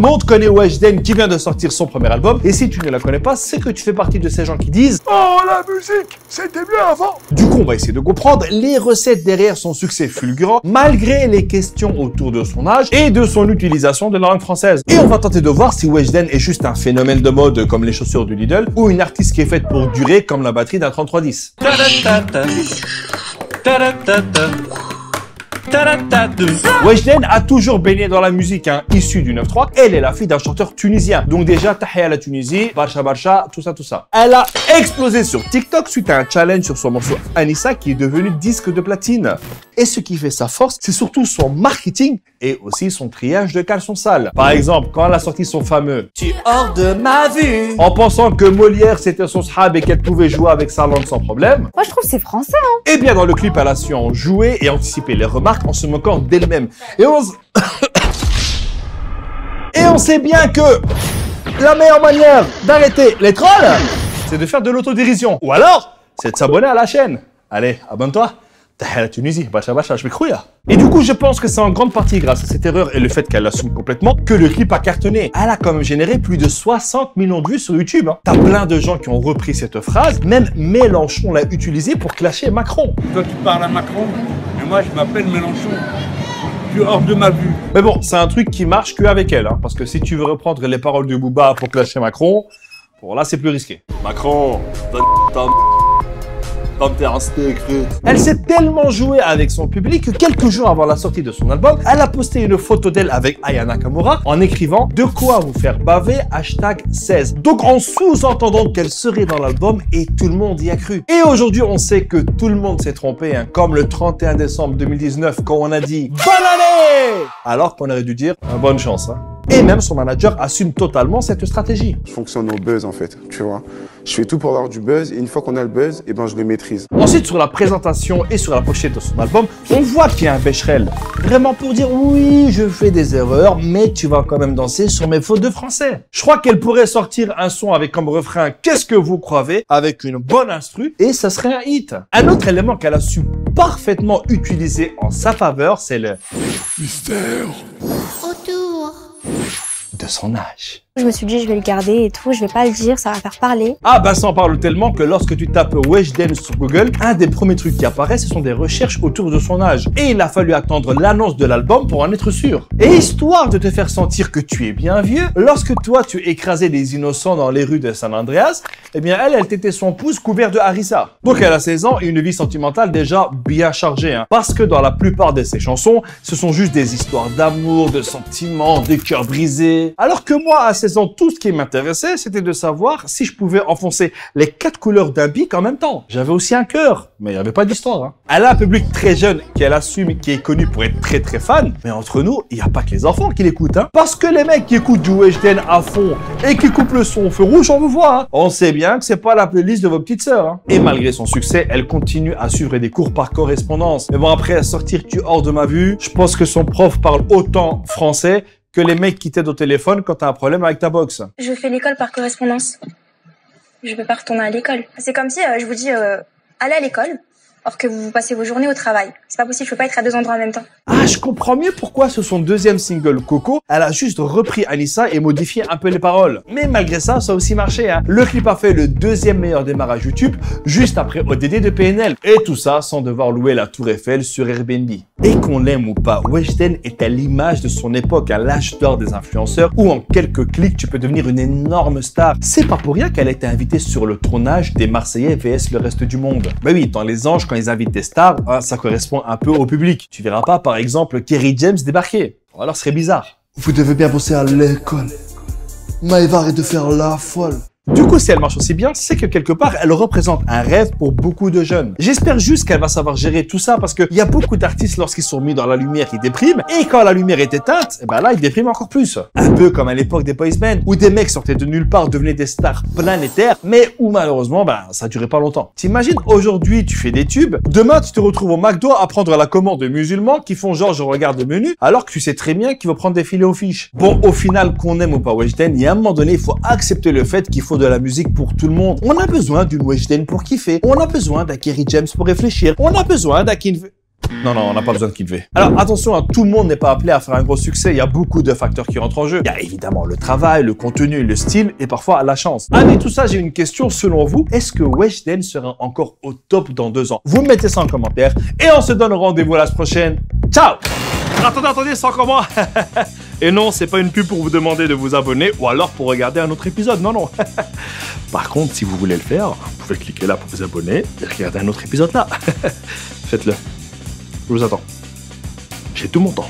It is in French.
monde connaît Weshden qui vient de sortir son premier album. Et si tu ne la connais pas, c'est que tu fais partie de ces gens qui disent « Oh, la musique, c'était mieux avant !» Du coup, on va essayer de comprendre les recettes derrière son succès fulgurant, malgré les questions autour de son âge et de son utilisation de la langue française. Et on va tenter de voir si Weshden est juste un phénomène de mode comme les chaussures du Lidl, ou une artiste qui est faite pour durer comme la batterie d'un 3310. Weshden a toujours baigné dans la musique, issue du 9-3. Elle est la fille d'un chanteur tunisien. Donc déjà, tahia à la Tunisie, Barcha Barcha, tout ça. Elle a explosé sur TikTok suite à un challenge sur son morceau Anissa qui est devenu disque de platine. Et ce qui fait sa force, c'est surtout son marketing et aussi son triage de caleçons sales. Par exemple, quand elle a sorti son fameux « Tu hors de ma vue » en pensant que Molière c'était son sahab et qu'elle pouvait jouer avec sa langue sans problème. Moi je trouve que c'est français Eh bien dans le clip, elle a su en jouer et anticiper les remarques en se moquant d'elle-même. Et on sait bien que la meilleure manière d'arrêter les trolls, c'est de faire de l'autodérision. Ou alors, c'est de s'abonner à la chaîne. Allez, abonne-toi. T'as la Tunisie, bacha, je m'écrouille. Et du coup, je pense que c'est en grande partie grâce à cette erreur et le fait qu'elle l'assume complètement que le clip a cartonné. Elle a quand même généré plus de 60 millions de vues sur YouTube. T'as plein de gens qui ont repris cette phrase. Même Mélenchon l'a utilisée pour clasher Macron. Toi, tu parles à Macron, et moi, je m'appelle Mélenchon. Tu es hors de ma vue. Mais bon, c'est un truc qui marche qu'avec elle. Parce que si tu veux reprendre les paroles de Booba pour clasher Macron, bon là, c'est plus risqué. Macron, donne ta Elle s'est tellement jouée avec son public que quelques jours avant la sortie de son album, elle a posté une photo d'elle avec Aya Nakamura en écrivant « De quoi vous faire baver #16 ». Donc en sous-entendant qu'elle serait dans l'album et tout le monde y a cru. Et aujourd'hui, on sait que tout le monde s'est trompé, comme le 31 décembre 2019 quand on a dit « Bonne année !» alors qu'on aurait dû dire « Bonne chance ». Et même son manager assume totalement cette stratégie. Je fonctionne au buzz en fait, tu vois. Je fais tout pour avoir du buzz et une fois qu'on a le buzz, eh ben je le maîtrise. Ensuite, sur la présentation et sur la pochette de son album, on voit qu'il y a un Becherel. Vraiment pour dire oui, je fais des erreurs, mais tu vas quand même danser sur mes fautes de français. Je crois qu'elle pourrait sortir un son avec comme refrain « Qu'est-ce que vous croyez ?» avec une bonne instru et ça serait un hit. Un autre élément qu'elle a su parfaitement utiliser en sa faveur, c'est le mystère de son âge. Je me suis dit je vais le garder et tout, je vais pas le dire, ça va faire parler. Ah bah ça en parle tellement que lorsque tu tapes Weshden sur Google, un des premiers trucs qui apparaît, ce sont des recherches autour de son âge. Et il a fallu attendre l'annonce de l'album pour en être sûr. Et histoire de te faire sentir que tu es bien vieux, lorsque toi tu écrasais des innocents dans les rues de San Andreas, eh bien elle t'était son pouce couvert de harissa. Donc elle a 16 ans et une vie sentimentale déjà bien chargée. Parce que dans la plupart de ses chansons, ce sont juste des histoires d'amour, de sentiments, de cœurs brisés. Alors que moi, à 16 ans, tout ce qui m'intéressait, c'était de savoir si je pouvais enfoncer les 4 couleurs d'un bic en même temps. J'avais aussi un cœur, mais il n'y avait pas d'histoire. Elle a un public très jeune qu'elle assume, qui est connu pour être très fan. Mais entre nous, il n'y a pas que les enfants qui l'écoutent. Parce que les mecs qui écoutent du Weshden à fond et qui coupent le son au feu rouge, on vous voit. On sait bien que c'est pas la playlist de vos petites sœurs. Et malgré son succès, elle continue à suivre des cours par correspondance. Mais bon, après sortir Tu hors de ma vue, je pense que son prof parle autant français que les mecs qui t'aident au téléphone quand t'as un problème avec ta box. Je fais l'école par correspondance. Je peux pas retourner à l'école. C'est comme si je vous dis allez à l'école, or que vous passez vos journées au travail. C'est pas possible, je peux pas être à 2 endroits en même temps. Ah, je comprends mieux pourquoi sur son deuxième single Coco, elle a juste repris Anissa et modifié un peu les paroles. Mais malgré ça, ça a aussi marché. Le clip a fait le 2e meilleur démarrage YouTube, juste après ODD de PNL. Et tout ça sans devoir louer la Tour Eiffel sur Airbnb. Et qu'on l'aime ou pas, Weshden est à l'image de son époque, à l'âge d'or des influenceurs, où en quelques clics, tu peux devenir une énorme star. C'est pas pour rien qu'elle a été invitée sur le trônage des Marseillais vs le reste du monde. Bah oui, dans Les Anges, quand ils invitent des stars, ça correspond un peu au public. Tu verras pas, par exemple, Kerry James débarquer. Alors, ce serait bizarre. Vous devez bien bosser à l'école. Maëva, arrête de faire la folle. Du coup, si elle marche aussi bien, c'est que quelque part, elle représente un rêve pour beaucoup de jeunes. J'espère juste qu'elle va savoir gérer tout ça parce qu'il y a beaucoup d'artistes, lorsqu'ils sont mis dans la lumière, qui dépriment. Et quand la lumière est éteinte, et ben là, ils dépriment encore plus. Un peu comme à l'époque des boys band, où des mecs sortaient de nulle part, devenaient des stars planétaires, mais où malheureusement, ça durait pas longtemps. T'imagines, aujourd'hui, tu fais des tubes, demain, tu te retrouves au McDo à prendre la commande de musulmans qui font genre, je regarde le menu, alors que tu sais très bien qu'ils vont prendre des filets aux fiches. Bon, au final, qu'on aime ou pas Weshden, il y a un moment donné, il faut accepter le fait qu'il faut de la musique pour tout le monde. On a besoin d'une Weshden pour kiffer. On a besoin d'un Kerry James pour réfléchir. On a besoin d'un Non, on n'a pas besoin de kiffer. Alors attention, hein, tout le monde n'est pas appelé à faire un gros succès. Il y a beaucoup de facteurs qui rentrent en jeu. Il y a évidemment le travail, le contenu, le style et parfois la chance. Avec tout ça, j'ai une question selon vous. Est-ce que Weshden sera encore au top dans 2 ans? Vous mettez ça en commentaire et on se donne rendez-vous à la prochaine. Ciao! Attendez, c'est encore moi. Et non, c'est pas une pub pour vous demander de vous abonner ou alors pour regarder un autre épisode. Non. Par contre, si vous voulez le faire, vous pouvez cliquer là pour vous abonner et regarder un autre épisode là. Faites-le. Je vous attends. J'ai tout mon temps.